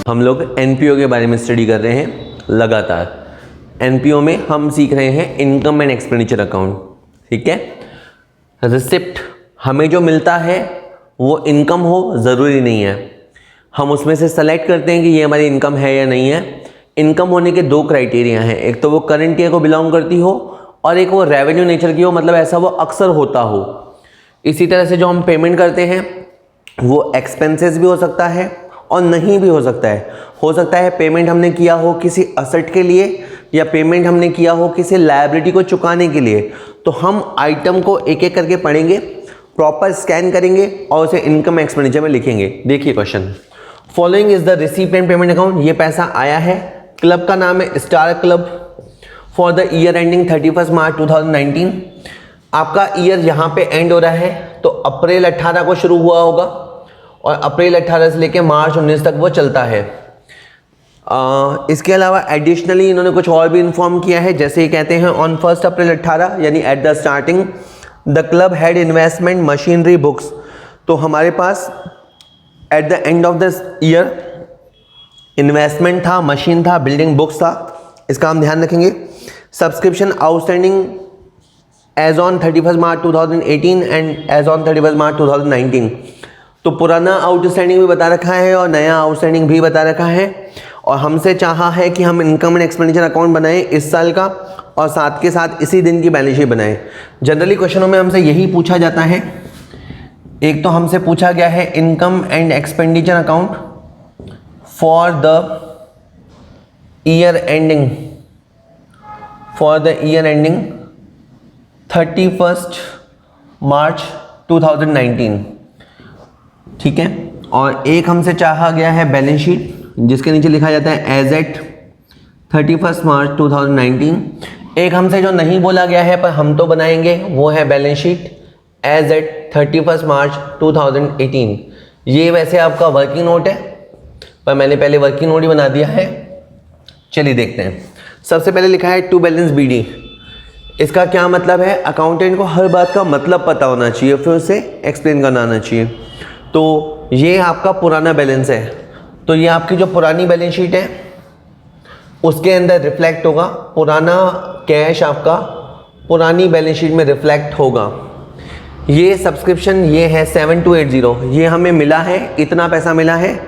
हम लोग एनपीओ के बारे में स्टडी कर रहे हैं लगातार। एनपीओ में हम सीख रहे हैं इनकम एंड एक्सपेंडिचर अकाउंट, ठीक है। रिसिप्ट हमें जो मिलता है वो इनकम हो ज़रूरी नहीं है, हम उसमें से सेलेक्ट करते हैं कि ये हमारी इनकम है या नहीं है। इनकम होने के दो क्राइटेरिया हैं, एक तो वो करंट ईयर को बिलोंग करती हो और एक वो रेवेन्यू नेचर की हो, मतलब ऐसा वो अक्सर होता हो। इसी तरह से जो हम पेमेंट करते हैं वो एक्सपेंसेस भी हो सकता है और नहीं भी हो सकता है। हो सकता है पेमेंट हमने किया हो किसी असेट के लिए या पेमेंट हमने किया हो किसी लायबिलिटी को चुकाने के लिए। तो हम आइटम को एक एक करके पढ़ेंगे, प्रॉपर स्कैन करेंगे और उसे इनकम एक्सपेंडिचर में लिखेंगे। देखिए question, following is the receipt and payment account. ये पैसा आया है, क्लब का नाम है star club, for the year ending 31 March 2019। आपका ईयर यहाँ पे एंड हो रहा है तो अप्रैल 18 को शुरू हुआ होगा और अप्रैल 18 से लेके मार्च 19 तक वो चलता है। इसके अलावा एडिशनली इन्होंने कुछ और भी इन्फॉर्म किया है, जैसे ये कहते हैं ऑन 1 अप्रैल 18 यानी at the starting the club had investment machinery books. तो हमारे पास at the end of this year investment था, मशीन था, बिल्डिंग बुक्स था, इसका हम ध्यान रखेंगे। Subscription outstanding as on 31 March 2018 and as on 31 March 2019। तो पुराना आउटस्टैंडिंग भी बता रखा है और नया आउटस्टैंडिंग भी बता रखा है और हमसे चाहा है कि हम इनकम एंड एक्सपेंडिचर अकाउंट बनाएं इस साल का और साथ के साथ इसी दिन की बैलेंस शीट बनाएं। जनरली क्वेश्चनों में हमसे यही पूछा जाता है। एक तो हमसे पूछा गया है income and expenditure account for the year ending 31 March 2019, ठीक है। और एक हमसे चाहा गया है बैलेंस शीट जिसके नीचे लिखा जाता है एज एट 31 मार्च 2019। एक हमसे जो नहीं बोला गया है पर हम तो बनाएंगे वो है balance sheet as eight 31 March 2018। ये वैसे आपका वर्किंग नोट है पर मैंने पहले वर्किंग नोट ही बना दिया है। चलिए देखते हैं। सबसे पहले लिखा है टू बैलेंस बीडी। इसका क्या मतलब है? अकाउंटेंट को हर बात का मतलब पता होना चाहिए, फिर उसे एक्सप्लेन करना आना चाहिए। तो ये आपका पुराना बैलेंस है, तो ये आपकी जो पुरानी बैलेंस शीट है उसके अंदर रिफ्लेक्ट होगा। पुराना कैश आपका पुरानी बैलेंस शीट में रिफ्लेक्ट होगा। ये सब्सक्रिप्शन ये है 7280, ये हमें मिला है, इतना पैसा मिला है।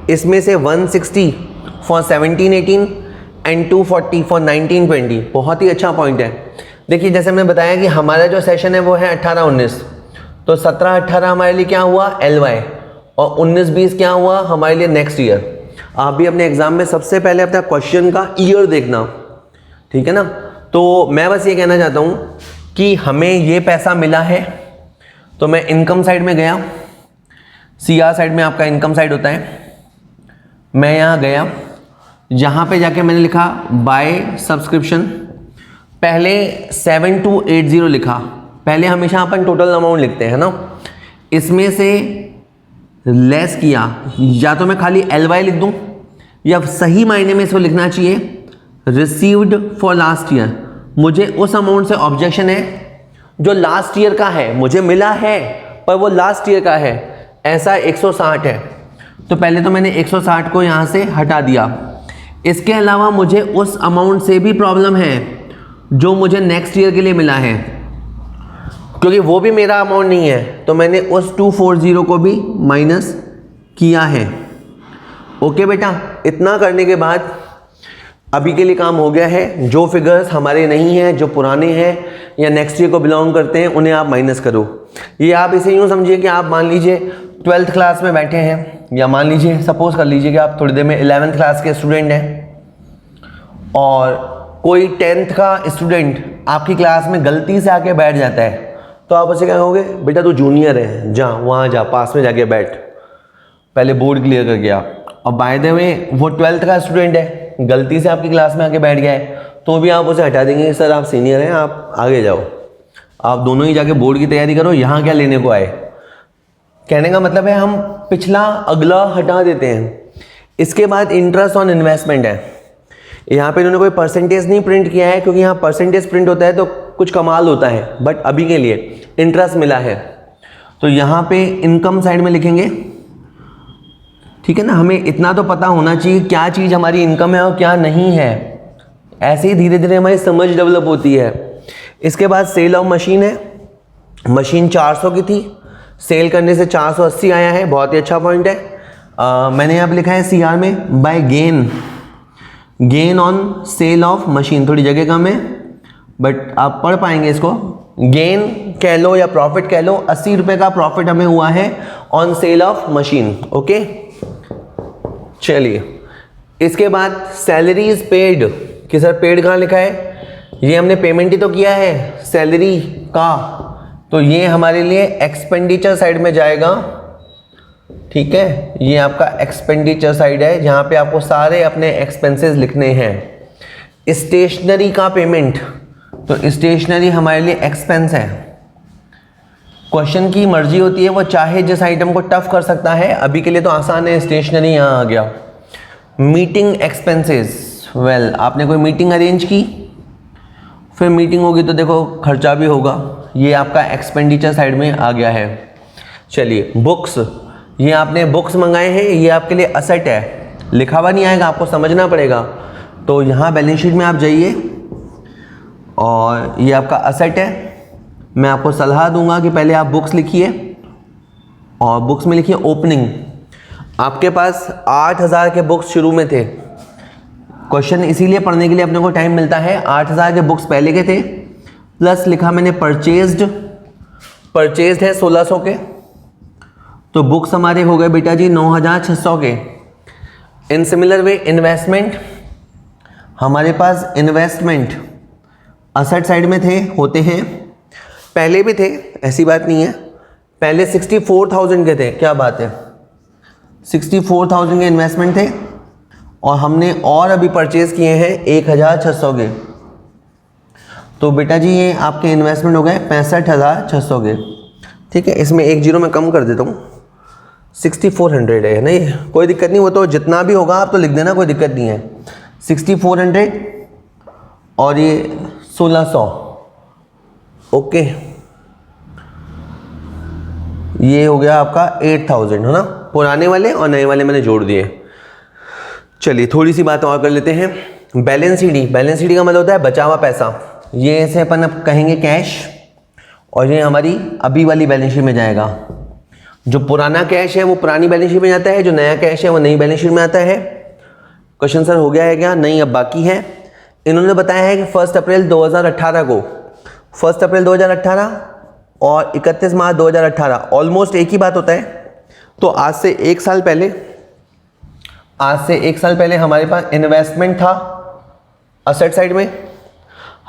इसमें से 160 फॉर 1718 एंड 240 फॉर 1920। बहुत ही अच्छा पॉइंट है। देखिए जैसे हमने बताया कि हमारा जो सेशन है वो है 18-19, तो 17-18 हमारे लिए क्या हुआ LY और 19-20 क्या हुआ हमारे लिए नेक्स्ट ईयर। आप भी अपने एग्जाम में सबसे पहले अपना क्वेश्चन का ईयर देखना, ठीक है ना। तो मैं बस ये कहना चाहता हूँ कि हमें ये पैसा मिला है, तो मैं इनकम साइड में गया, CR साइड में आपका इनकम साइड होता है। मैं यहाँ गया, यहाँ पे जाके मैंने लिखा बाय सब्सक्रिप्शन। पहले 7280 लिखा, पहले हमेशा अपन टोटल अमाउंट लिखते हैं ना, इसमें से लेस किया। या तो मैं खाली LY लिख दूं या सही मायने में इसको लिखना चाहिए रिसीव्ड फॉर लास्ट ईयर। मुझे उस अमाउंट से ऑब्जेक्शन है जो लास्ट ईयर का है, मुझे मिला है पर वो लास्ट ईयर का है, ऐसा 160 है। तो पहले तो मैंने 160 को यहाँ से हटा दिया। इसके अलावा मुझे उस अमाउंट से भी प्रॉब्लम है जो मुझे नेक्स्ट ईयर के लिए मिला है, क्योंकि वो भी मेरा अमाउंट नहीं है, तो मैंने उस 240 को भी माइनस किया है। ओके बेटा, इतना करने के बाद अभी के लिए काम हो गया है। जो फिगर्स हमारे नहीं हैं, जो पुराने हैं या नेक्स्ट ईयर को बिलोंग करते हैं, उन्हें आप माइनस करो। ये आप इसे यूँ समझिए कि आप मान लीजिए 12th क्लास में बैठे हैं, या मान लीजिए सपोज कर लीजिए कि आप थोड़ी देर में 11th क्लास के स्टूडेंट हैं और कोई 10th का स्टूडेंट आपकी क्लास में गलती से आके बैठ जाता है, तो आप उसे क्या कहोगे? बेटा तू जूनियर है, जा वहाँ जा, पास में जाके बैठ, पहले बोर्ड क्लियर कर गया। और बाय द वे वो 12th का स्टूडेंट है, गलती से आपकी क्लास में आके बैठ गया है, तो भी आप उसे हटा देंगे, सर आप सीनियर हैं, आप आगे जाओ, आप दोनों ही जाके बोर्ड की तैयारी करो, यहाँ क्या लेने को आए। कहने का मतलब है हम पिछला अगला हटा देते हैं। इसके बाद इंटरेस्ट ऑन इन्वेस्टमेंट है। यहाँ पे इन्होंने कोई परसेंटेज नहीं प्रिंट किया है, क्योंकि यहाँ परसेंटेज प्रिंट होता है तो कुछ कमाल होता है, बट अभी के लिए इंटरेस्ट मिला है। तो यहाँ पे इनकम साइड में लिखेंगे, ठीक है ना, हमें इतना तो पता होना चाहिए क्या चीज़ हमारी इनकम है और क्या नहीं है। ऐसे ही धीरे धीरे हमारी समझ डेवलप होती है। इसके बाद सेल ऑफ मशीन है। मशीन 400 की थी, सेल करने से 480 आया है, बहुत ही अच्छा पॉइंट है। मैंने यहाँ पे लिखा है CR में by gain on sale of machine, थोड़ी जगह कम है बट आप पढ़ पाएंगे इसको। गेन कह लो या प्रॉफिट कह लो, 80 रुपये का प्रॉफिट हमें हुआ है on sale of machine. Okay, चलिए इसके बाद सैलरीज पेड कि सर पेड कहाँ लिखा है, ये हमने पेमेंट ही तो किया है सैलरी का, तो ये हमारे लिए एक्सपेंडिचर साइड में जाएगा। ठीक है, ये आपका एक्सपेंडिचर साइड है जहाँ पे आपको सारे अपने एक्सपेंसेस लिखने हैं। स्टेशनरी का पेमेंट, तो स्टेशनरी हमारे लिए एक्सपेंस है। क्वेश्चन की मर्जी होती है, वो चाहे जिस आइटम को टफ कर सकता है। अभी के लिए तो आसान है, स्टेशनरी यहाँ आ गया। मीटिंग एक्सपेंसेस, वेल आपने कोई मीटिंग अरेंज की, फिर मीटिंग होगी तो देखो खर्चा भी होगा, ये आपका एक्सपेंडिचर साइड में आ गया है। चलिए बुक्स, ये आपने बुक्स मंगाए हैं, ये आपके लिए असेट है, लिखा हुआ नहीं आएगा, आपको समझना पड़ेगा। तो यहाँ बैलेंस शीट में आप जाइए और ये आपका असेट है। मैं आपको सलाह दूंगा कि पहले आप बुक्स लिखिए और बुक्स में लिखिए ओपनिंग। आपके पास 8000 के बुक्स शुरू में थे, क्वेश्चन इसीलिए पढ़ने के लिए अपने को टाइम मिलता है। 8000 के बुक्स पहले के थे, प्लस लिखा मैंने परचेज्ड है 1600 के, तो बुक्स हमारे हो गए बेटा जी 9600 के। इन सिमिलर वे इन्वेस्टमेंट, हमारे पास इन्वेस्टमेंट असेट साइड में थे, होते हैं, पहले भी थे, ऐसी बात नहीं है। पहले 64,000 के थे, क्या बात है, 64,000 के इन्वेस्टमेंट थे और हमने और अभी परचेज किए हैं 1600 के, तो बेटा जी ये आपके इन्वेस्टमेंट हो गए 65,600 के। ठीक है, इसमें एक जीरो मैं कम कर देता हूँ, 6400 है ना, ये कोई दिक्कत नहीं, वो तो जितना भी होगा आप तो लिख देना, कोई दिक्कत नहीं है। 6400 और ये 1600, ओके, ये हो गया आपका 8000 है ना, पुराने वाले और नए वाले मैंने जोड़ दिए। चलिए थोड़ी सी बात और कर लेते हैं। बैलेंस शीट, बैलेंस शीट का मतलब होता है बचा हुआ पैसा, ये ऐसे अपन अब कहेंगे कैश, और ये हमारी अभी वाली बैलेंस शीट में जाएगा। जो पुराना कैश है वो पुरानी बैलेंस शीट में जाता है, जो नया कैश है वो नई बैलेंस शीट में आता है। क्वेश्चन सर हो गया है क्या? नहीं, अब बाकी है। इन्होंने बताया है कि 1 अप्रैल 2018 को, 1 अप्रैल 2018 और 31 मार्च 2018 ऑलमोस्ट एक ही बात होता है। तो आज से एक साल पहले हमारे पास इन्वेस्टमेंट था असेट साइड में,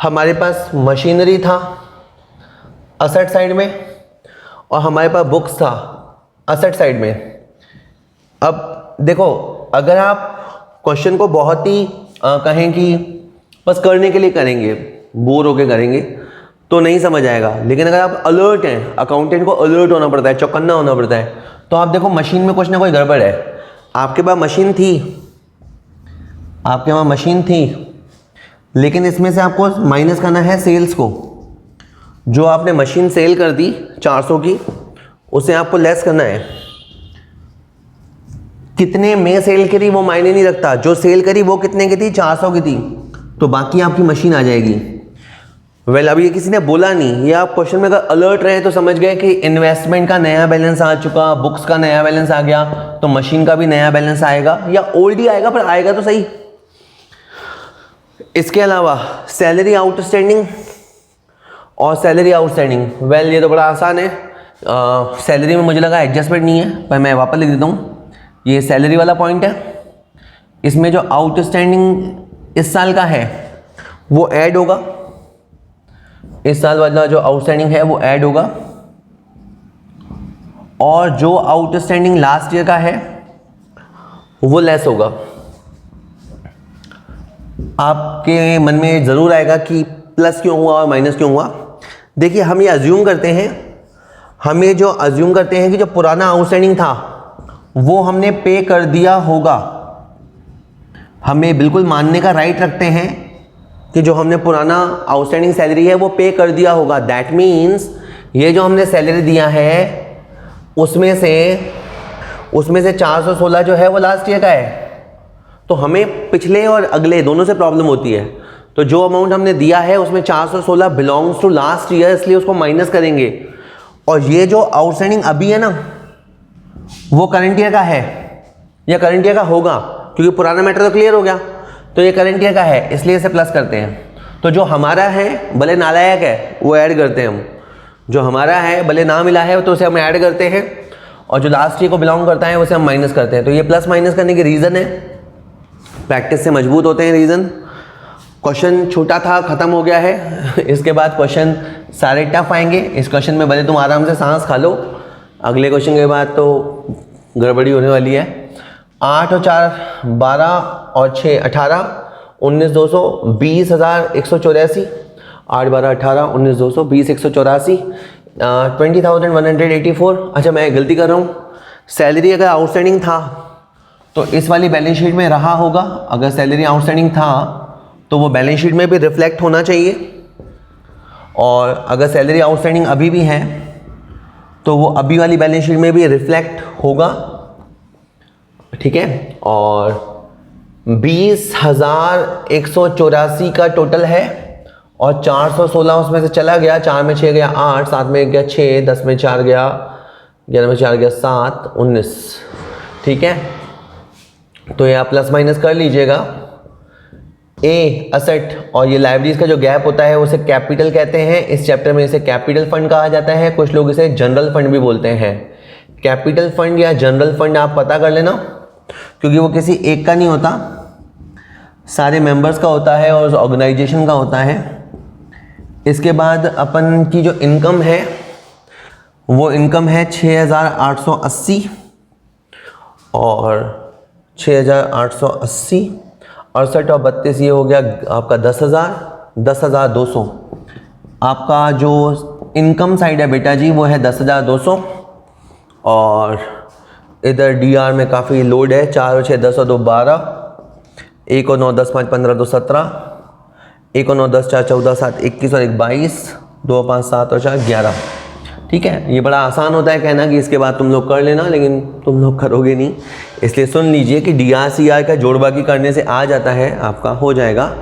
हमारे पास मशीनरी था असेट साइड में, और हमारे पास बुक्स था असेट साइड में। अब देखो, अगर आप क्वेश्चन को बहुत ही कहें कि बस करने के लिए करेंगे, बोर होके करेंगे तो नहीं समझ आएगा, लेकिन अगर आप अलर्ट हैं, अकाउंटेंट को अलर्ट होना पड़ता है, चौकन्ना होना पड़ता है, तो आप देखो मशीन में कुछ ना कोई गड़बड़ है। आपके पास मशीन थी, लेकिन इसमें से आपको माइनस करना है सेल्स को। जो आपने मशीन सेल कर दी 400 की, उसे आपको लेस करना है। कितने में सेल करी वो मायने नहीं रखता, जो सेल करी वो कितने की थी, 400 की थी, तो बाकी आपकी मशीन आ जाएगी। वेल अब ये किसी ने बोला नहीं, ये आप क्वेश्चन में अगर अलर्ट रहे तो समझ गए कि इन्वेस्टमेंट का नया बैलेंस आ चुका, बुक्स का नया बैलेंस आ गया, तो मशीन का भी नया बैलेंस आएगा, या ओल्ड ही आएगा पर आएगा तो सही। इसके अलावा सैलरी आउटस्टैंडिंग और सैलरी आउटस्टैंडिंग, वेल ये तो बड़ा आसान है। सैलरी में मुझे लगा एडजस्टमेंट नहीं है, पर मैं वापस लिख देता हूँ। ये सैलरी वाला पॉइंट है, इसमें जो आउटस्टैंडिंग इस साल का है वो ऐड होगा, इस साल वाला जो आउटस्टैंडिंग है वो ऐड होगा, और जो आउटस्टैंडिंग लास्ट ईयर का है वो लेस होगा। आपके मन में ज़रूर आएगा कि प्लस क्यों हुआ और माइनस क्यों हुआ। देखिए, हम ये अज्यूम करते हैं, कि जो पुराना आउटस्टैंडिंग था वो हमने पे कर दिया होगा। हमें बिल्कुल मानने का राइट रखते हैं कि जो हमने पुराना आउटस्टैंडिंग सैलरी है वो पे कर दिया होगा। दैट मीन्स ये जो हमने सैलरी दिया है उसमें से उसमें से 416 जो है वो लास्ट ईयर का है, तो हमें पिछले और अगले दोनों से प्रॉब्लम होती है। तो जो अमाउंट हमने दिया है उसमें 416 बिलोंग्स टू लास्ट ईयर, इसलिए उसको माइनस करेंगे। और ये जो आउटस्टैंडिंग अभी है ना वो करंट ईयर का है या करंट ईयर का होगा, क्योंकि पुराना मैटर तो क्लियर हो गया, तो ये करंट ईयर का है, इसलिए इसे प्लस करते हैं। तो जो हमारा है भले नालायक है वो ऐड करते हैं हम, जो हमारा है भले ना मिला है तो उसे हम ऐड करते हैं, और जो लास्ट ईयर को बिलोंग करता है उसे हम माइनस करते हैं। तो ये प्लस माइनस करने के रीज़न है, प्रैक्टिस से मजबूत होते हैं रीज़न। क्वेश्चन छोटा था, ख़त्म हो गया है। इसके बाद क्वेश्चन सारे टफ आएंगे। इस क्वेश्चन में भले तुम आराम से सांस खा लो, अगले क्वेश्चन के बाद तो गड़बड़ी होने वाली है। 8 और 4 12 और 6 18 19 200 20,184, 8 12 18 19 200 20,184, 20,184। अच्छा मैं गलती कर रहा हूँ, सैलरी अगर आउटस्टैंडिंग था तो इस वाली बैलेंस शीट में रहा होगा। अगर सैलरी आउटस्टैंडिंग था तो वो बैलेंस शीट में भी रिफ्लेक्ट होना चाहिए, और अगर सैलरी आउटस्टैंडिंग अभी भी है तो वो अभी वाली बैलेंस शीट में भी रिफ्लेक्ट होगा, ठीक है। और 20,184 का टोटल है, और 416 उसमें से चला गया, 4 में 6 गया 8, 7 में गया 6, 10 में 4 गया 11 में 4 गया 7, 19, ठीक है। तो ये आप प्लस माइनस कर लीजिएगा। ए असेट और ये लाइब्रेरीज का जो गैप होता है उसे कैपिटल कहते हैं। इस चैप्टर में इसे कैपिटल फंड कहा जाता है, कुछ लोग इसे जनरल फंड भी बोलते हैं। कैपिटल फंड या जनरल फंड आप पता कर लेना, क्योंकि वो किसी एक का नहीं होता, सारे मेंबर्स का होता है और ऑर्गेनाइजेशन का होता है। इसके बाद अपन की जो इनकम है वो इनकम है 6,880, और 6,880 68 और 32 ये हो गया आपका 10,200। आपका जो इनकम साइड है बेटा जी वो है 10,200, और इधर डीआर में काफ़ी लोड है। 4 और 6 10 और 2 12, 1 और 9 10 5 15 2 17, 1 और 9 10 4 14 7 21 और 1 22, 2 5 7 और 4 11, ठीक है। ये बड़ा आसान होता है कहना कि इसके बाद तुम लोग कर लेना, लेकिन तुम लोग करोगे नहीं, इसलिए सुन लीजिए कि DRCR का जोड़ बाकी करने से आ जाता है, आपका हो जाएगा।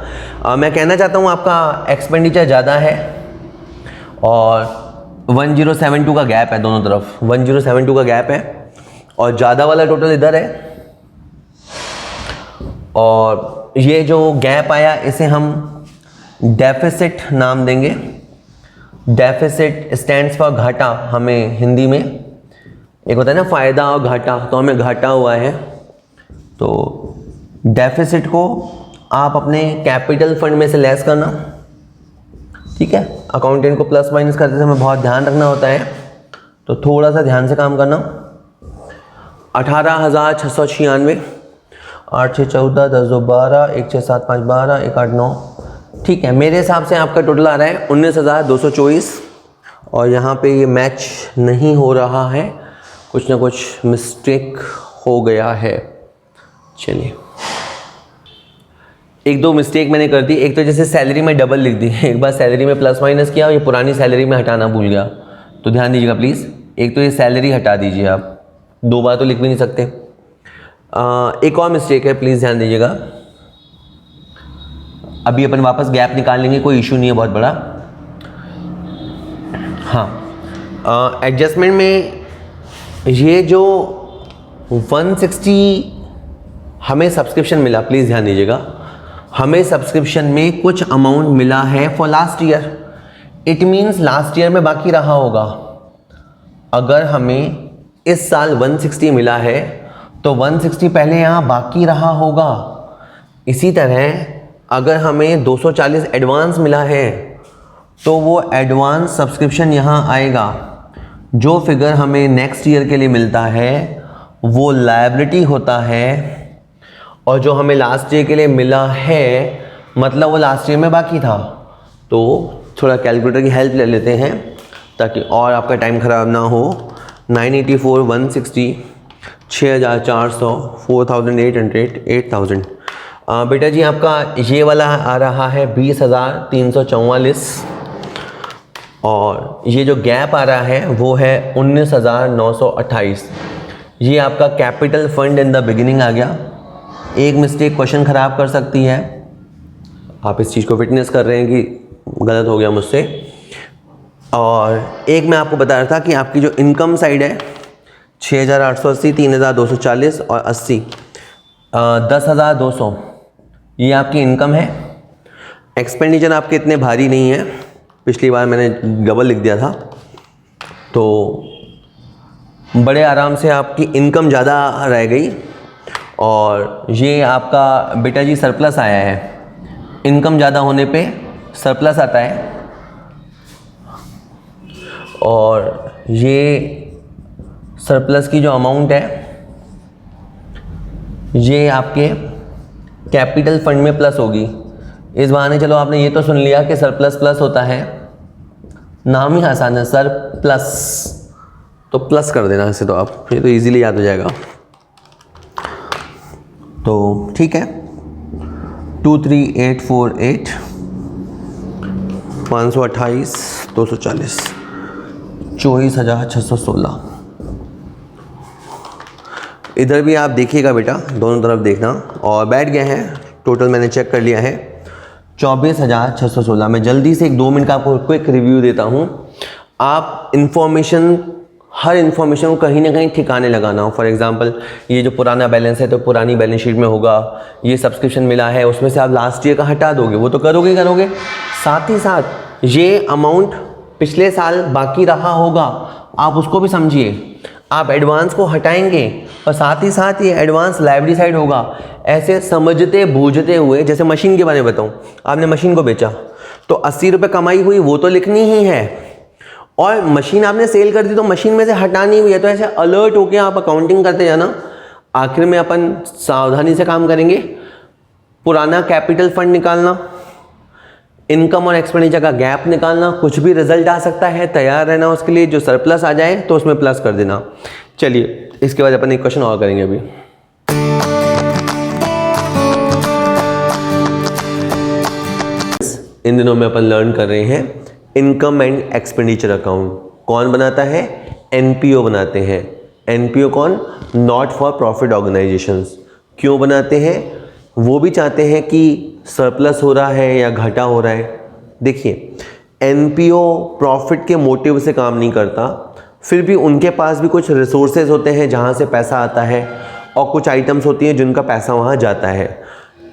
मैं कहना चाहता हूँ आपका एक्सपेंडिचर ज़्यादा है, और 1072 का गैप है दोनों तरफ, 1072 का गैप है, और ज़्यादा वाला टोटल इधर है, और ये जो गैप आया इसे हम डेफिसिट नाम देंगे। डेफिसिट स्टैंड्स फॉर घाटा, हमें हिंदी में एक होता है ना फ़ायदा और घाटा, तो हमें घाटा हुआ है, तो डेफिसिट को आप अपने कैपिटल फंड में से लेस करना, ठीक है। अकाउंटेंट को प्लस माइनस करते समय बहुत ध्यान रखना होता है, तो थोड़ा सा ध्यान से काम करना। 18,696, 8 6 14 10 2 12, 1 6 7 5 12, 1 8 9, ठीक है। मेरे हिसाब से आपका टोटल आ रहा है 19,224, और यहाँ पे ये मैच नहीं हो रहा है, कुछ ना कुछ मिस्टेक हो गया है। चलिए, एक दो मिस्टेक मैंने कर दी। एक तो जैसे सैलरी में डबल लिख दी, एक बार सैलरी में प्लस माइनस किया और ये पुरानी सैलरी में हटाना भूल गया, तो ध्यान दीजिएगा प्लीज़। एक तो ये सैलरी हटा दीजिए आप, 2 बार तो लिख भी नहीं सकते। एक और मिस्टेक है, प्लीज़ ध्यान दीजिएगा। अभी अपन वापस गैप निकाल लेंगे, कोई इशू नहीं है बहुत बड़ा। हाँ, एडजस्टमेंट में ये जो 160 हमें सब्सक्रिप्शन मिला, प्लीज़ ध्यान दीजिएगा, हमें सब्सक्रिप्शन में कुछ अमाउंट मिला है for last year. It means last year में बाकी रहा होगा। अगर हमें इस साल 160 मिला है तो 160 पहले यहाँ बाकी रहा होगा। इसी तरह अगर हमें 240 एडवांस मिला है तो वो एडवांस सब्सक्रिप्शन यहाँ आएगा। जो फिगर हमें नेक्स्ट ईयर के लिए मिलता है वो लायबिलिटी होता है, और जो हमें लास्ट ईयर के लिए मिला है मतलब वो लास्ट ईयर में बाकी था। तो थोड़ा कैलकुलेटर की हेल्प ले लेते हैं ताकि और आपका टाइम ख़राब ना हो। 984, 160, 6,400, 4,800, 8,000। बेटा जी आपका ये वाला आ रहा है 20,344, और ये जो गैप आ रहा है वो है 19,928। ये आपका capital fund in the beginning आ गया। एक मिस्टेक क्वेश्चन ख़राब कर सकती है, आप इस चीज़ को विटनेस कर रहे हैं कि गलत हो गया मुझसे। और एक मैं आपको बता रहा था कि आपकी जो इनकम साइड है 6,880, 3,240 और 80, 10,200 ये आपकी इनकम है। एक्सपेंडिचर आपके इतने भारी नहीं है, पिछली बार मैंने डबल लिख दिया था, तो बड़े आराम से आपकी इनकम ज़्यादा रह गई। और ये आपका बेटा जी सरप्लस आया है, इनकम ज़्यादा होने पे सरप्लस आता है। और ये सरप्लस की जो अमाउंट है ये आपके कैपिटल फंड में प्लस होगी। इस बहाने चलो आपने ये तो सुन लिया कि सरप्लस प्लस होता है, नाम ही आसान है सर प्लस, तो प्लस कर देना इसे, तो आप ये तो इजीली याद हो जाएगा। तो ठीक है, 23,848, 528, 240, 24,616। इधर भी आप देखिएगा बेटा, दोनों तरफ देखना। और बैठ गए हैं, टोटल मैंने चेक कर लिया है 24,616। मैं जल्दी से 1-2 मिनट का आपको क्विक रिव्यू देता हूँ। आप हर इन्फॉर्मेशन को कहीं ना कहीं ठिकाने लगाना हो। फॉर एग्जांपल ये जो पुराना बैलेंस है तो पुरानी बैलेंस शीट में होगा, ये सब्सक्रिप्शन मिला है उसमें से आप लास्ट ईयर का हटा दोगे, वो तो करोगे। साथ ही साथ ये अमाउंट पिछले साल बाकी रहा होगा, आप उसको भी समझिए। आप एडवांस को हटाएंगे और साथ ही साथ ये एडवांस लायबिलिटी साइड होगा। ऐसे समझते बूझते हुए, जैसे मशीन के बारे में बताऊं, आपने मशीन को बेचा तो 80 रुपये कमाई हुई, वो तो लिखनी ही है। और मशीन आपने सेल कर दी तो मशीन में से हटानी हुई है, तो ऐसे अलर्ट होके आप अकाउंटिंग करते जाना। आखिर में अपन सावधानी से काम करेंगे। पुराना कैपिटल फंड निकालना, इनकम और एक्सपेंडिचर का गैप निकालना, कुछ भी रिजल्ट आ सकता है, तैयार रहना उसके लिए। जो सरप्लस आ जाए तो उसमें प्लस कर देना। चलिए इसके बाद अपन एक क्वेश्चन और करेंगे अभी। इन दिनों में अपन लर्न कर रहे हैं इनकम एंड एक्सपेंडिचर अकाउंट। कौन बनाता है? एनपीओ बनाते हैं। एनपीओ कौन? Not for profit organisations. क्यों बनाते हैं? वो भी चाहते हैं कि सरप्लस हो रहा है या घाटा हो रहा है। देखिए, एनपीओ प्रॉफिट के मोटिव से काम नहीं करता, फिर भी उनके पास भी कुछ रिसोर्सेज होते हैं जहाँ से पैसा आता है, और कुछ आइटम्स होती हैं जिनका पैसा वहाँ जाता है।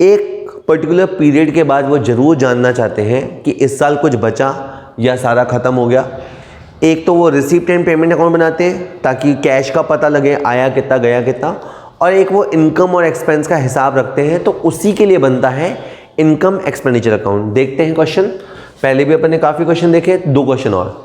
एक पर्टिकुलर पीरियड के बाद वो ज़रूर जानना चाहते हैं कि इस साल कुछ बचा या सारा ख़त्म हो गया। एक तो वो रिसीप्ट एंड पेमेंट अकाउंट बनाते हैं ताकि कैश का पता लगे, आया कितना गया कितना, और एक वो इनकम और एक्सपेंस का हिसाब रखते हैं। तो उसी के लिए बनता है इनकम एक्सपेंडिचर अकाउंट। देखते हैं क्वेश्चन। पहले भी अपन ने काफ़ी क्वेश्चन देखे, 2 क्वेश्चन और।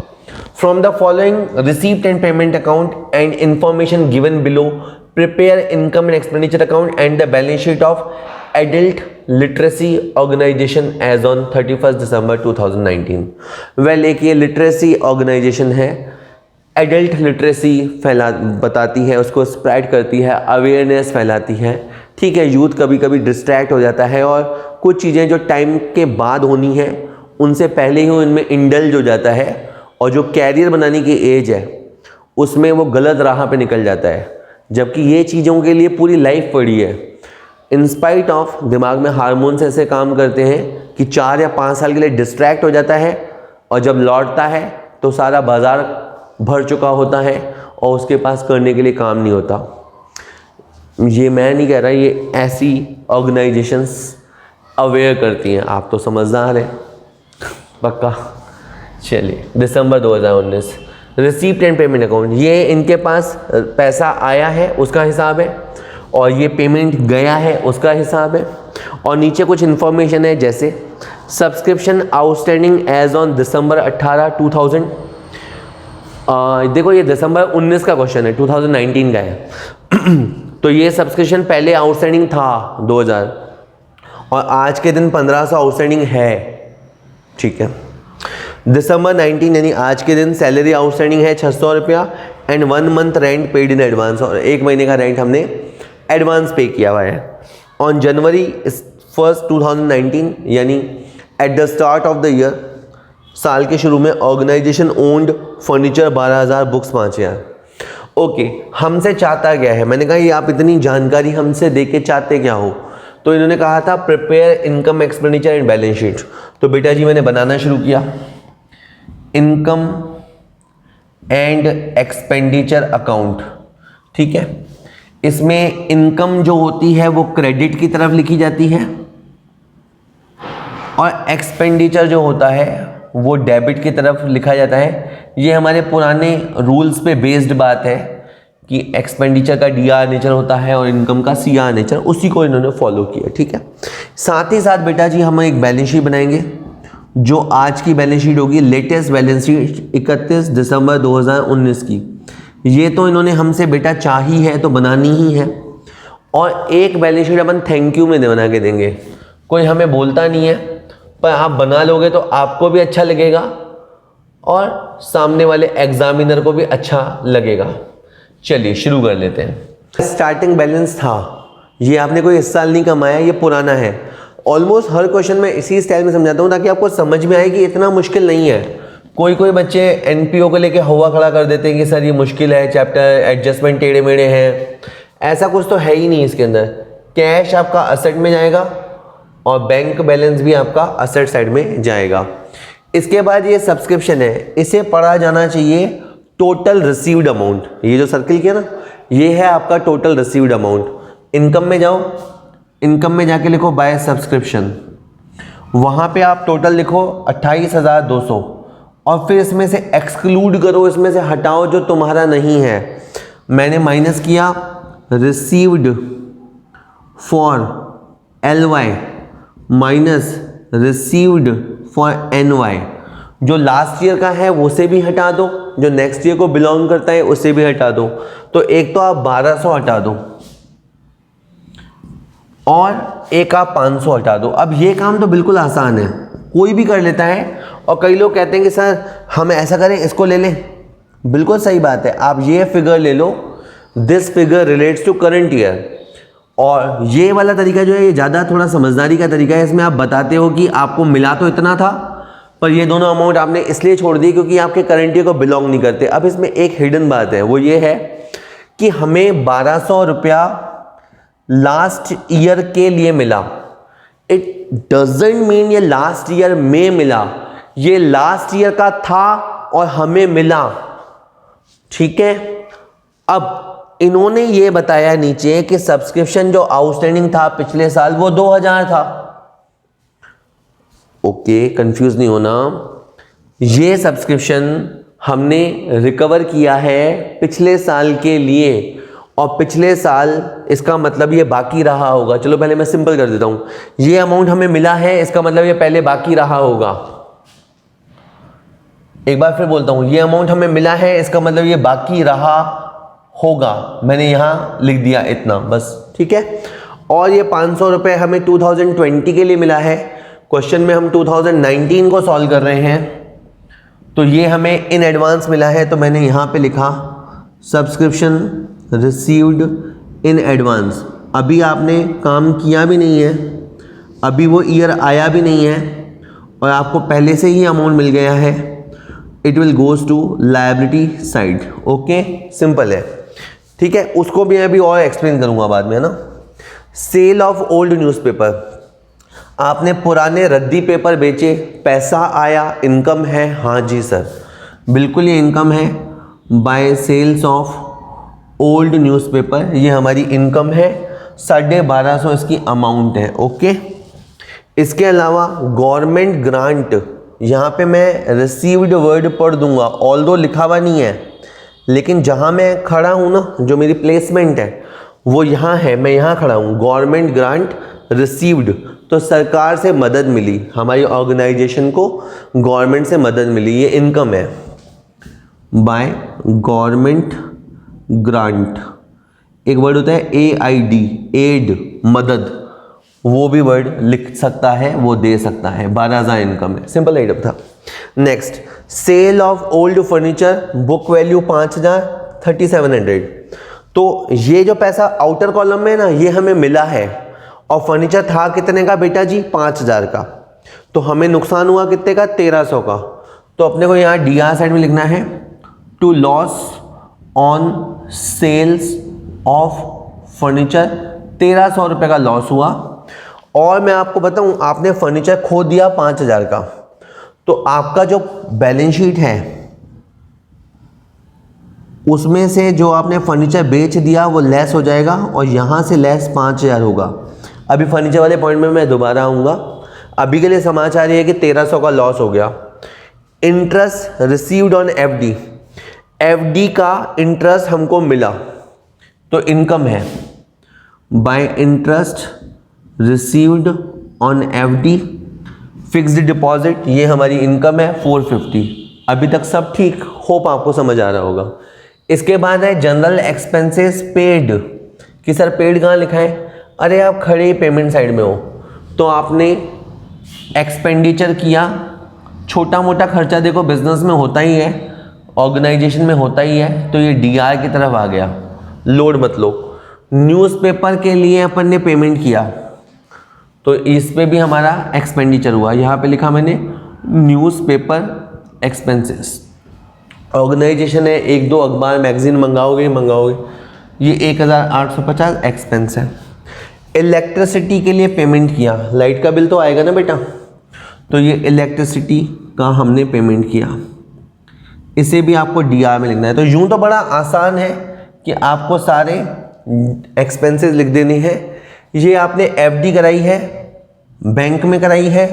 From the following receipt and payment account and information given below, prepare income and expenditure account and the balance sheet of adult literacy organisation as on 31 December 2019। Well, एक ये literacy organisation है, adult literacy बताती है, उसको spread करती है, awareness फैलाती है। ठीक है, यूथ कभी कभी डिस्ट्रैक्ट हो जाता है और कुछ चीज़ें जो टाइम के बाद होनी है उनसे पहले ही उनमें इंडल्ज हो जाता है, और जो कैरियर बनाने की एज है उसमें वो गलत राह पे निकल जाता है, जबकि ये चीज़ों के लिए पूरी लाइफ पड़ी है। इंस्पाइट ऑफ दिमाग में हार्मोन्स ऐसे काम करते हैं कि 4 या 5 साल के लिए डिस्ट्रैक्ट हो जाता है, और जब लौटता है तो सारा बाजार भर चुका होता है और उसके पास करने के लिए काम नहीं होता। ये मैं नहीं कह रहा, ये ऐसी ऑर्गेनाइजेशंस अवेयर करती हैं। आप तो समझदार हैं पक्का। चलिए, दिसंबर 2019 रिसीप्ट एंड पेमेंट अकाउंट, ये इनके पास पैसा आया है उसका हिसाब है, और ये पेमेंट गया है उसका हिसाब है। और नीचे कुछ इन्फॉर्मेशन है, जैसे subscription outstanding as on December 18, 2000। देखो, ये दिसंबर 19 का क्वेश्चन है, 2019 का है। तो ये सब्सक्रिप्शन पहले आउटस्टैंडिंग था 2000, और आज के दिन 1500 आउटस्टैंडिंग है। ठीक है, दिसंबर 19 यानी आज के दिन सैलरी आउटस्टैंडिंग है 600 रुपया, and 1 month rent paid in advance, और 1 महीने का रेंट हमने एडवांस पे किया हुआ है। ऑन जनवरी 1, 2019 यानी at the start of the year, साल के शुरू में organisation owned furniture 12,000, books 5,000। Okay, हमसे चाहता क्या है, मैंने कहा ये आप इतनी जानकारी हमसे देके चाहते क्या हो, तो इन्होंने कहा था prepare income expenditure and balance sheet. तो बेटा जी मैंने बनाना शुरू किया इनकम एंड एक्सपेंडिचर अकाउंट। ठीक है, इसमें इनकम जो होती है वो क्रेडिट की तरफ लिखी जाती है और एक्सपेंडिचर जो होता है वो डेबिट की तरफ लिखा जाता है। ये हमारे पुराने रूल्स पे बेस्ड बात है कि एक्सपेंडिचर का डीआर नेचर होता है और इनकम का सीआर नेचर, उसी को इन्होंने फॉलो किया। ठीक है, साथ ही साथ बेटा जी हम एक बैलेंस शीट बनाएंगे जो आज की बैलेंस शीट होगी, लेटेस्ट बैलेंस शीट 31 दिसंबर 2019 की। ये तो इन्होंने हमसे बेटा चाही है तो बनानी ही है, और एक balance sheet upon thank you में बना के देंगे। कोई हमें बोलता नहीं है, पर आप बना लोगे तो आपको भी अच्छा लगेगा और सामने वाले एग्जामिनर को भी अच्छा लगेगा। चलिए शुरू कर लेते हैं। स्टार्टिंग बैलेंस था, ये आपने कोई इस साल नहीं कमाया, ये पुराना है। ऑलमोस्ट हर क्वेश्चन में इसी स्टाइल में समझाता हूँ ताकि आपको समझ में आए कि इतना मुश्किल नहीं है। कोई बच्चे एनपीओ को लेके हवा खड़ा कर देते हैं कि सर ये मुश्किल है, चैप्टर एडजस्टमेंट टेढ़े मेढ़े हैं। ऐसा कुछ तो है ही नहीं इसके अंदर। कैश आपका असेट में जाएगा और बैंक बैलेंस भी आपका असेट साइड में जाएगा। इसके बाद ये सब्सक्रिप्शन है, इसे पढ़ा जाना चाहिए टोटल रिसीव्ड अमाउंट। ये जो सर्किल किया ना, ये है आपका टोटल रिसीव्ड अमाउंट। इनकम में जाओ, इनकम में जाके लिखो बाय सब्सक्रिप्शन, वहां पे आप टोटल लिखो 28,200 और फिर इसमें से एक्सक्लूड करो, इसमें से हटाओ जो तुम्हारा नहीं है। मैंने माइनस किया received for LY minus received for NY। जो लास्ट ईयर का है उसे भी हटा दो, जो नेक्स्ट ईयर को बिलोंग करता है उसे भी हटा दो। तो एक तो आप 1200 हटा दो और एक आप 500 हटा दो। अब ये काम तो बिल्कुल आसान है, कोई भी कर लेता है। और कई लोग कहते हैं कि सर हम ऐसा करें, इसको ले लें। बिल्कुल सही बात है, आप ये फिगर ले लो, this figure relates to current year. और ये वाला तरीका जो है ये ज़्यादा थोड़ा समझदारी का तरीका है। इसमें आप बताते हो कि आपको मिला तो इतना था, पर ये दोनों अमाउंट आपने इसलिए छोड़ दी क्योंकि आपके करंट ईयर को बिलोंग नहीं करते। अब इसमें एक हिडन बात है, वो ये है कि हमें 1200 रुपया लास्ट ईयर के लिए मिला। इट डजंट मीन ये लास्ट ईयर में मिला, ये लास्ट ईयर का था और हमें मिला। ठीक है, अब इन्होंने ये बताया नीचे कि सब्सक्रिप्शन जो आउटस्टैंडिंग था पिछले साल वो 2000 था। ओके, कंफ्यूज नहीं होना, ये सब्सक्रिप्शन हमने रिकवर किया है पिछले साल के लिए, और पिछले साल इसका मतलब ये बाकी रहा होगा। चलो पहले मैं सिंपल कर देता हूं, ये अमाउंट हमें मिला है, इसका मतलब ये पहले बाकी रहा होगा। एक बार फिर बोलता हूं, ये अमाउंट हमें मिला है, इसका मतलब ये बाकी रहा होगा। मैंने यहां लिख दिया इतना बस। ठीक है, और ये 500 रुपए हमें 2020 के लिए मिला है। क्वेश्चन में हम 2019 को सॉल्व कर रहे हैं, तो ये हमें इन एडवांस मिला है। तो मैंने यहां पे लिखा सब्सक्रिप्शन रिसीव्ड इन एडवांस। अभी आपने काम किया भी नहीं है, अभी वो ईयर आया भी नहीं है, और आपको पहले से ही अमाउंट मिल गया है। It will goes to liability side. Okay, simple है। ठीक है, उसको भी मैं अभी और एक्सप्लेन करूंगा बाद में, है ना। सेल ऑफ ओल्ड न्यूज़पेपर, आपने पुराने रद्दी पेपर बेचे, पैसा आया, इनकम है। हाँ जी सर, बिल्कुल ये इनकम है। By sales of old newspaper, ये हमारी इनकम है। 1250 इसकी अमाउंट है। ओके, इसके अलावा गवर्नमेंट ग्रांट, यहाँ पे मैं रिसीव्ड वर्ड पढ़ दूंगा, ऑल्दो लिखा हुआ नहीं है, लेकिन जहाँ मैं खड़ा हूँ ना, जो मेरी प्लेसमेंट है वो यहाँ है, मैं यहाँ खड़ा हूँ। गवर्नमेंट ग्रांट रिसीव्ड, तो सरकार से मदद मिली, हमारी ऑर्गेनाइजेशन को गवर्नमेंट से मदद मिली, ये इनकम है। बाय गवर्नमेंट ग्रांट, एक वर्ड होता है AID, एड, मदद, वो भी वर्ड लिख सकता है, वो दे सकता है। 12,000 इनकम है, सिंपल आइटम था। Next, sale of old furniture, book value 5,000, 3,700। तो ये जो पैसा आउटर कॉलम में है ना, ये हमें मिला है, और फर्नीचर था कितने का बेटा जी? 5,000 का। तो हमें नुकसान हुआ कितने का? 1,300 का। तो अपने को यहाँ DR साइड में लिखना है to loss on sales of furniture, 1300 रुपये का लॉस हुआ। और मैं आपको बताऊं, आपने फर्नीचर खो दिया 5000 का, तो आपका जो बैलेंस शीट है उसमें से जो आपने फर्नीचर बेच दिया वो लेस हो जाएगा और यहाँ से लेस 5000 होगा। अभी फर्नीचर वाले पॉइंट में मैं दोबारा आऊँगा। अभी के लिए समाचार ये है कि 1300 का लॉस हो गया। Interest received on FD, FD का इंटरेस्ट हमको मिला तो इनकम है। Bye interest received on FD, fixed deposit, ये हमारी इनकम है 450। अभी तक सब ठीक, होप आपको समझ आ रहा होगा। इसके बाद है जनरल एक्सपेंसेस पेड, कि सर पेड कहाँ लिखा है? अरे आप खड़े पेमेंट साइड में हो तो आपने एक्सपेंडिचर किया, छोटा मोटा खर्चा देखो बिजनेस में होता ही है, ऑर्गेनाइजेशन में होता ही है, तो ये डीआर की तरफ आ गया, लोड मत लो। न्यूज़पेपर के लिए अपन ने पेमेंट किया तो इस पे भी हमारा एक्सपेंडिचर हुआ, यहाँ पे लिखा मैंने न्यूज़पेपर एक्सपेंसेस। ऑर्गेनाइजेशन है, 1-2 अखबार मैगजीन मंगाओगे, ये 1850 एक्सपेंस है। इलेक्ट्रिसिटी के लिए पेमेंट किया, लाइट का बिल तो आएगा ना बेटा, तो ये इलेक्ट्रिसिटी का हमने पेमेंट किया, इसे भी आपको डीआर में लिखना है। तो यूं तो बड़ा आसान है कि आपको सारे एक्सपेंसेस लिख देने हैं। ये आपने एफडी कराई है, बैंक में कराई है,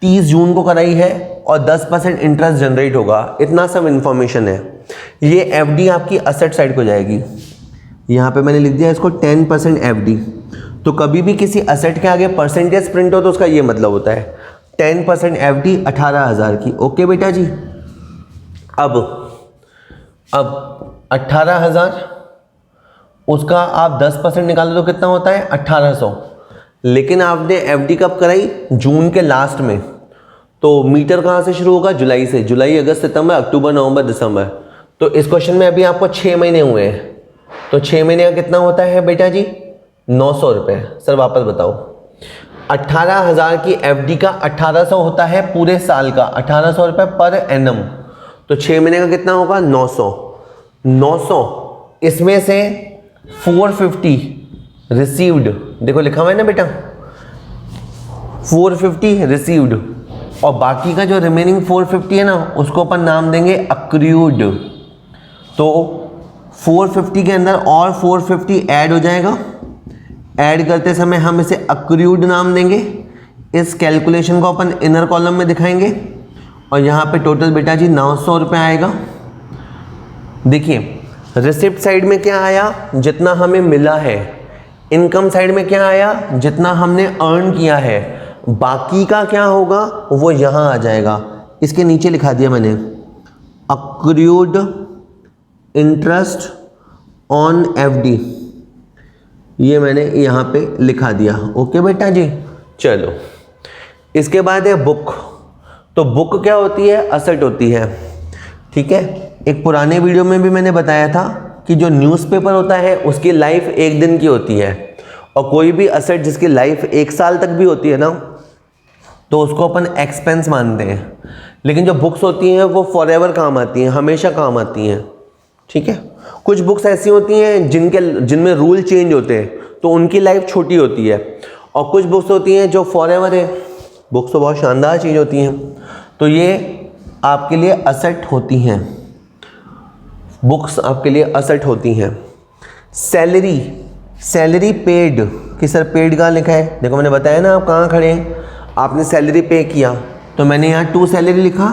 30 जून को कराई है और 10% इंटरेस्ट जनरेट होगा, इतना सब इंफॉर्मेशन है। ये एफडी आपकी असेट साइड को जाएगी, यहाँ पे मैंने लिख दिया इसको 10% एफडी। तो कभी भी किसी असेट के आगे परसेंटेज प्रिंट हो तो उसका ये मतलब होता है 10% एफडी 18,000 की। ओके बेटा जी। अब 18,000, उसका आप 10% निकालो तो कितना होता है 1800। लेकिन आपने एफडी कब कराई? जून के लास्ट में। तो मीटर कहाँ से शुरू होगा? जुलाई से। जुलाई, अगस्त, सितंबर, अक्टूबर, नवंबर, दिसंबर। तो इस क्वेश्चन में अभी आपको 6 महीने हुए हैं, तो 6 महीने का कितना होता है बेटा जी? 900 रुपये। सर वापस बताओ, 18,000 की एफडी का 1800 होता है पूरे साल का, 1800 रुपये पर एनम। तो 6 महीने का कितना होगा? 900। इसमें से 450 रिसीव्ड, देखो लिखा हुआ है ना बेटा, 450 रिसीव्ड, और बाकी का जो रिमेनिंग 450 है ना, उसको अपन नाम देंगे अक्रूड। तो 450 के अंदर और 450 ऐड हो जाएगा, ऐड करते समय हम इसे अक्रूड नाम देंगे। इस कैलकुलेशन को अपन इनर कॉलम में दिखाएंगे और यहाँ पे टोटल बेटा जी 900 रुपये आएगा। देखिए रिसिप्ट साइड में क्या आया? जितना हमें मिला है। इनकम साइड में क्या आया? जितना हमने अर्न किया है। बाकी का क्या होगा? वो यहाँ आ जाएगा, इसके नीचे लिखा दिया मैंने अक्रूड इंटरेस्ट ऑन एफडी, ये मैंने यहाँ पे लिखा दिया। ओके बेटा जी। चलो इसके बाद है बुक। तो बुक क्या होती है? असेट होती है, ठीक है। एक पुराने वीडियो में भी मैंने बताया था कि जो न्यूज़पेपर होता है उसकी लाइफ 1 दिन की होती है, और कोई भी असेट जिसकी लाइफ 1 साल तक भी होती है ना, तो उसको अपन एक्सपेंस मानते हैं। लेकिन जो बुक्स होती हैं वो फॉरएवर काम आती हैं, हमेशा काम आती हैं, ठीक है। कुछ बुक्स ऐसी होती हैं जिनमें रूल चेंज होते हैं, तो उनकी लाइफ छोटी होती है, और कुछ बुक्स होती हैं जो फॉरएवर है। बुक्स तो बहुत शानदार चीज़ होती हैं, तो ये आपके लिए असेट होती हैं, बुक्स आपके लिए असेट होती हैं। सैलरी पेड, कि सर पेड कहाँ लिखा है? देखो मैंने बताया ना, आप कहाँ खड़े हैं, आपने सैलरी पे किया, तो मैंने यहाँ 2 सैलरी लिखा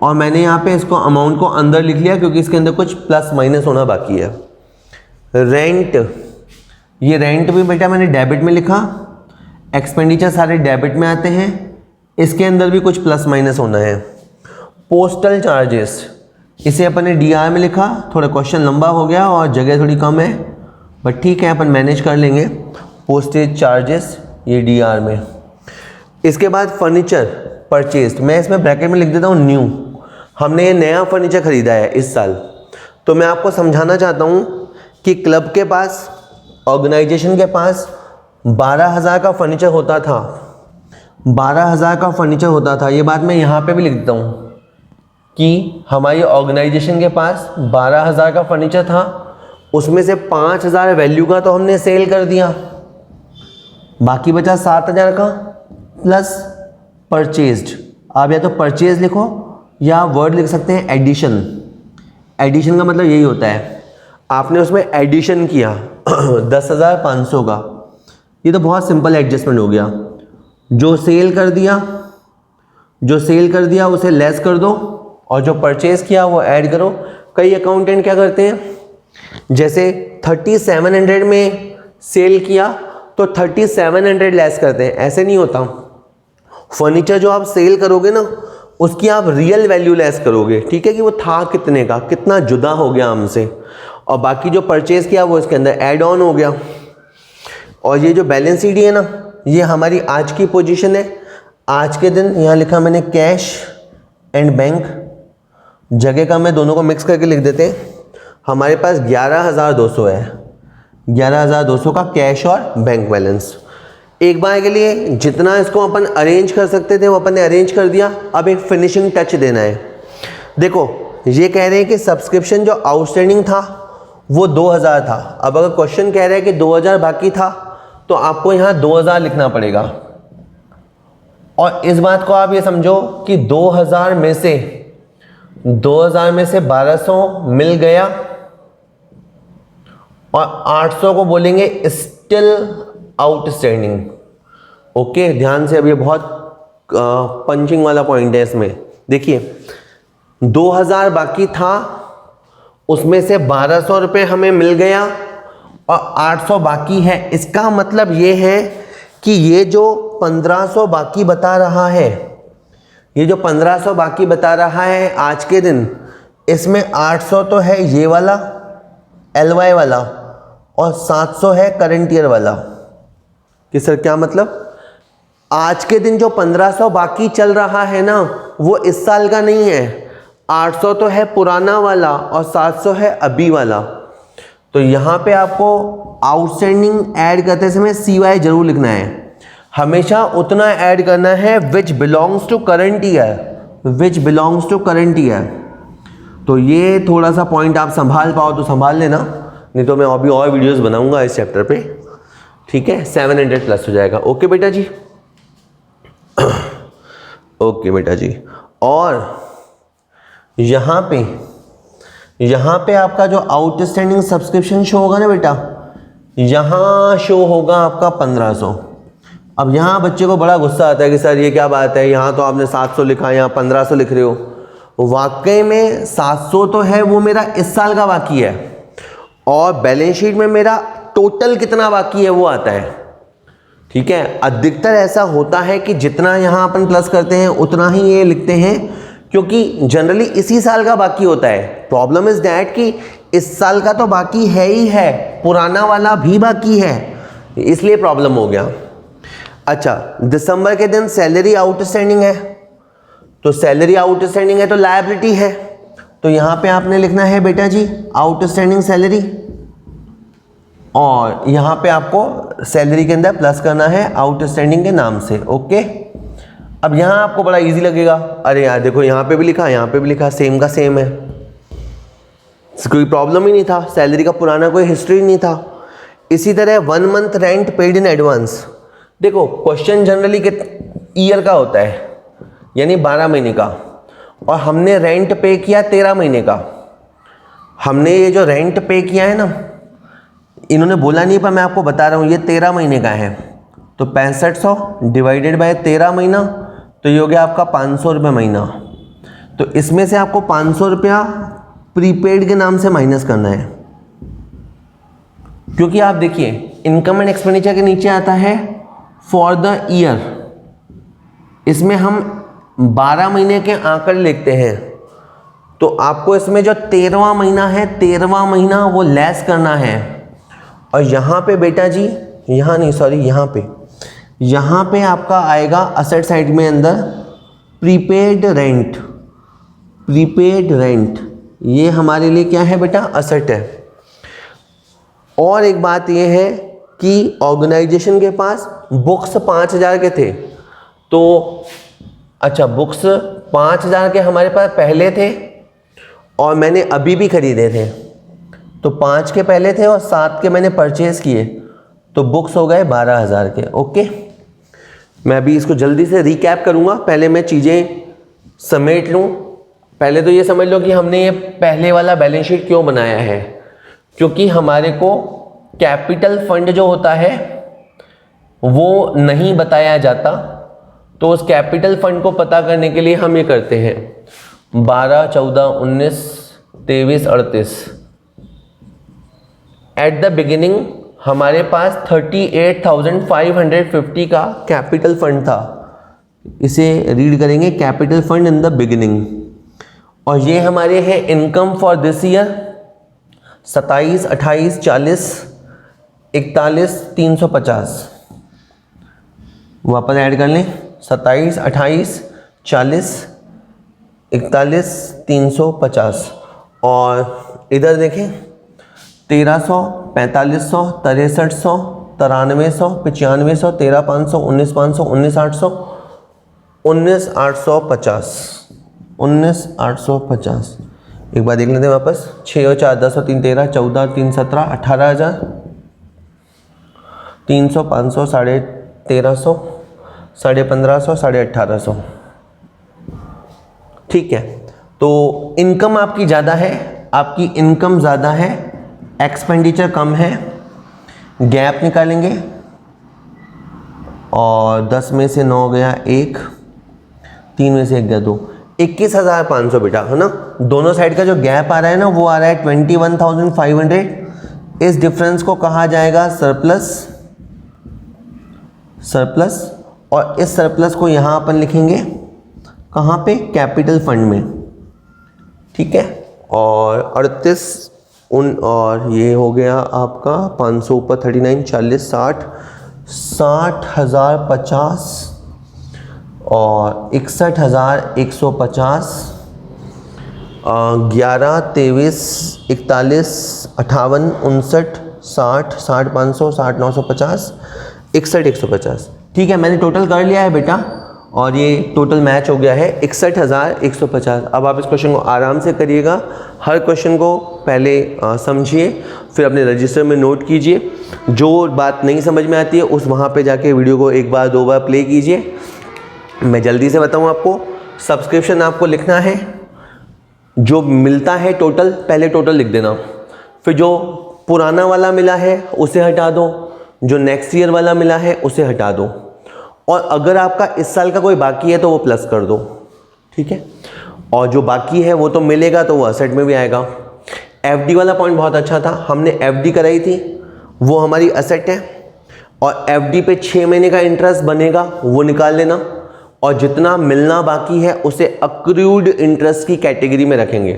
और मैंने यहाँ पे इसको अमाउंट को अंदर लिख लिया क्योंकि इसके अंदर कुछ प्लस माइनस होना बाकी है। रेंट, ये रेंट भी बेटा मैंने डेबिट में लिखा, एक्सपेंडिचर सारे डेबिट में आते हैं, इसके अंदर भी कुछ प्लस माइनस होना है। पोस्टल चार्जेस, इसे अपन ने डीआर में लिखा, थोड़ा क्वेश्चन लंबा हो गया और जगह थोड़ी कम है, बट ठीक है अपन मैनेज कर लेंगे। पोस्टेज चार्जेस ये डीआर में। इसके बाद फर्नीचर परचेस्ड, मैं इसमें ब्रैकेट में लिख देता हूँ न्यू। हमने ये नया फर्नीचर खरीदा है इस साल। तो मैं आपको समझाना चाहता हूँ कि क्लब के पास, ऑर्गेनाइजेशन के पास 12,000 का फर्नीचर होता था, 12,000 का फर्नीचर होता था। ये बात मैं यहाँ पे भी लिख देता हूँ कि हमारी ऑर्गेनाइजेशन के पास 12,000 का फर्नीचर था उसमें से 5,000 वैल्यू का तो हमने सेल कर दिया, बाकी बचा 7,000 का प्लस परचेज्ड। आप या तो परचेज लिखो या वर्ड लिख सकते हैं एडिशन। एडिशन का मतलब यही होता है, आपने उसमें एडिशन किया 10,500 का, ये तो बहुत सिंपल एडजस्टमेंट हो गया। जो सेल कर दिया उसे लेस कर दो और जो परचेज किया वो ऐड करो। कई अकाउंटेंट क्या करते हैं, जैसे 3700 में सेल किया तो 3700 लेस करते हैं, ऐसे नहीं होता। फर्नीचर जो आप सेल करोगे ना उसकी आप रियल वैल्यू लेस करोगे, ठीक है, कि वो था कितने का, कितना जुदा हो गया हमसे, और बाकी जो परचेज किया वो इसके अंदर ऐड ऑन हो गया। और ये जो बैलेंस शीट है ना, ये हमारी आज की पोजीशन है, आज के दिन। यहाँ लिखा मैंने कैश एंड बैंक, जगह का मैं दोनों को मिक्स करके लिख देते हैं। हमारे पास 11,200 है, 11,200 का कैश और बैंक बैलेंस। एक बार के लिए जितना इसको अपन अरेंज कर सकते थे वो अपन ने अरेंज कर दिया। अब एक फिनिशिंग टच देना है। देखो ये कह रहे हैं कि सब्सक्रिप्शन जो आउटस्टैंडिंग था वो 2,000 था। अब अगर क्वेश्चन कह रहा है कि 2,000 बाकी था तो आपको यहाँ 2,000 लिखना पड़ेगा। और इस बात को आप ये समझो कि 2,000 में से 1,200 मिल गया और 800 को बोलेंगे स्टिल आउटस्टैंडिंग। ओके, ध्यान से, अब ये बहुत पंचिंग वाला पॉइंट है इसमें। देखिए 2,000 बाकी था, उसमें से 1,200 रुपये हमें मिल गया और 800 बाकी है। इसका मतलब ये है कि ये जो 1,500 बाकी बता रहा है, ये जो 1,500 बाकी बता रहा है आज के दिन, इसमें 800 तो है ये वाला LY वाला और 700 है करंट ईयर वाला। कि सर क्या मतलब, आज के दिन जो 1,500 बाकी चल रहा है ना वो इस साल का नहीं है, 800 तो है पुराना वाला और 700 है अभी वाला। तो यहाँ पे आपको आउटस्टैंडिंग ऐड करते समय CY जरूर लिखना है, हमेशा उतना ऐड करना है which belongs to current year, which belongs to current year. तो ये थोड़ा सा पॉइंट आप संभाल पाओ तो संभाल लेना, नहीं तो मैं अभी और वीडियोस बनाऊंगा इस चैप्टर पे, ठीक है। 700 प्लस हो जाएगा। ओके बेटा जी, ओके बेटा जी। और यहाँ पे आपका जो आउटस्टैंडिंग सब्सक्रिप्शन शो होगा ना बेटा, यहाँ शो होगा आपका 1,500। अब यहाँ बच्चे को बड़ा गुस्सा आता है कि सर ये क्या बात है, यहाँ तो आपने 700 लिखा, यहाँ 1,500 लिख रहे हो। वाकई में 700 तो है वो मेरा इस साल का बाकी है, और बैलेंस शीट में मेरा टोटल कितना बाकी है वो आता है, ठीक है। अधिकतर ऐसा होता है कि जितना यहाँ अपन प्लस करते हैं उतना ही ये लिखते हैं, क्योंकि जनरली इसी साल का बाकी होता है। प्रॉब्लम इज दैट कि इस साल का तो बाकी है ही है, पुराना वाला भी बाकी है, इसलिए प्रॉब्लम हो गया। अच्छा, दिसंबर के दिन सैलरी आउटस्टैंडिंग है, तो सैलरी आउटस्टैंडिंग है तो लायबिलिटी है, तो यहाँ पे आपने लिखना है बेटा जी आउटस्टैंडिंग सैलरी, और यहाँ पे आपको सैलरी के अंदर प्लस करना है आउटस्टैंडिंग के नाम से। ओके, अब यहाँ आपको बड़ा इजी लगेगा, अरे यार देखो यहाँ पे भी लिखा, यहाँ पे भी लिखा, सेम का सेम है, कोई प्रॉब्लम ही नहीं था, सैलरी का पुराना कोई हिस्ट्री नहीं था। इसी तरह 1 month rent paid in advance. देखो क्वेश्चन जनरली ईयर का होता है, यानी 12 महीने का, और हमने रेंट पे किया 13 महीने का। हमने ये जो रेंट पे किया है ना, इन्होंने बोला नहीं पर मैं आपको बता रहा हूँ, ये 13 महीने का है, तो 6500 डिवाइडेड बाय 13 महीना, तो ये हो गया आपका 500 रुपये महीना। तो इसमें से आपको 500 रुपया प्रीपेड के नाम से माइनस करना है, क्योंकि आप देखिए इनकम एंड एक्सपेंडिचर के नीचे आता है फॉर द ईयर, इसमें हम 12 महीने के आंकड़े लिखते हैं, तो आपको इसमें जो 13वां महीना है 13वां महीना वो लेस करना है। और यहाँ पे बेटा जी, यहाँ नहीं सॉरी, यहाँ पे आपका आएगा असेट साइड में अंदर प्रीपेड रेंट, प्रीपेड रेंट, ये हमारे लिए क्या है बेटा, असेट है। और एक बात ये है कि ऑर्गेनाइजेशन के पास बुक्स 5,000 के थे, तो अच्छा बुक्स 5,000 के हमारे पास पहले थे और मैंने अभी भी खरीदे थे, तो 5 के पहले थे और 7 के मैंने परचेज किए, तो बुक्स हो गए 12,000 के। ओके, मैं अभी इसको जल्दी से रिकैप करूँगा, पहले मैं चीज़ें समेट लूँ। पहले तो ये समझ लो कि हमने ये पहले वाला बैलेंस शीट क्यों बनाया है, क्योंकि हमारे को कैपिटल फंड जो होता है वो नहीं बताया जाता, तो उस कैपिटल फंड को पता करने के लिए हम ये करते हैं 12, 14, 19, 23, 38। एट द बिगिनिंग हमारे पास 38,550 का कैपिटल फंड था। इसे रीड करेंगे, capital fund in the beginning. और ये हमारे हैं इनकम फॉर दिस ईयर 27, 28, 40, 41, 350। वापस ऐड कर लें, 27, 28, 40, 41, 350। और इधर देखें 1300, 4500, 6300, 9300, 9500, 13500, 19500, 19800, 19850, 19850। एक बार देख लेते हैं वापस, 6 और 4 10 और 3 13, 14 3 17, 18,000, 300, 500, 1350, 1550, 1850। ठीक है, तो इनकम आपकी ज़्यादा है, आपकी इनकम ज़्यादा है, एक्सपेंडिचर कम है, गैप निकालेंगे और 10 में से 9 गया 1, 3 में से 1 गया 2, 21,500 बेटा, है ना। दोनों साइड का जो गैप आ रहा है ना वो आ रहा है 21,500। इस डिफरेंस को कहा जाएगा सरप्लस। सरप्लस, और इस सरप्लस को यहाँ अपन लिखेंगे कहाँ पे, कैपिटल फंड में। ठीक है, और 38 और ये हो गया आपका 500 ऊपर 39, 40, 60, 60,050 और 61,150, 11, 23, 41, 58, 59, 60, 60, 500, 60, 950, 61, 150। ठीक है, मैंने टोटल कर लिया है बेटा, और ये टोटल मैच हो गया है 61,150। अब आप इस क्वेश्चन को आराम से करिएगा, हर क्वेश्चन को पहले समझिए, फिर अपने रजिस्टर में नोट कीजिए। जो बात नहीं समझ में आती है उस वहाँ पे जाके वीडियो को 1 बार 2 बार प्ले कीजिए। मैं जल्दी से बताऊँ आपको, सब्सक्रिप्शन आपको लिखना है, जो मिलता है टोटल पहले टोटल लिख देना, फिर जो पुराना वाला मिला है उसे हटा दो, जो नेक्स्ट ईयर वाला मिला है उसे हटा दो, और अगर आपका इस साल का कोई बाकी है तो वो प्लस कर दो। ठीक है, और जो बाकी है वो तो मिलेगा तो वो असेट में भी आएगा। एफडी वाला पॉइंट बहुत अच्छा था, हमने एफडी कराई थी, वो हमारी असेट है, और एफडी पे 6 महीने का इंटरेस्ट बनेगा वो निकाल लेना, और जितना मिलना बाकी है उसे अक्रूड इंटरेस्ट की कैटेगरी में रखेंगे।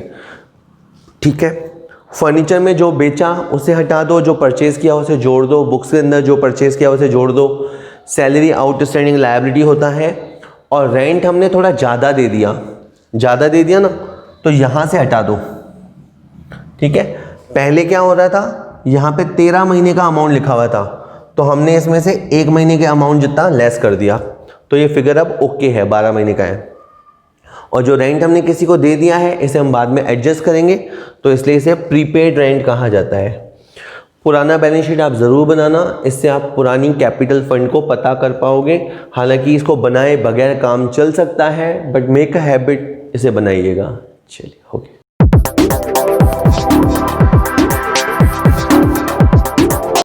ठीक है, फर्नीचर में जो बेचा उसे हटा दो, जो परचेज किया उसे जोड़ दो, बुक्स के अंदर जो परचेज किया उसे जोड़ दो, सैलरी आउटस्टैंडिंग लायबिलिटी होता है, और रेंट हमने थोड़ा ज़्यादा दे दिया ना, तो यहाँ से हटा दो। ठीक है, पहले क्या हो रहा था, यहाँ पे 13 महीने का अमाउंट लिखा हुआ था, तो हमने इसमें से 1 महीने के अमाउंट जितना लेस कर दिया, तो ये फिगर अब ओके है, 12 महीने का है। और जो रेंट हमने किसी को दे दिया है इसे हम बाद में एडजस्ट करेंगे, तो इसलिए इसे प्रीपेड रेंट कहा जाता है। पुराना बैलेंस शीट आप ज़रूर बनाना, इससे आप पुरानी कैपिटल फंड को पता कर पाओगे। हालांकि इसको बनाए बगैर काम चल सकता है, बट मेक अ हैबिट, इसे बनाइएगा। चलिए, ओके।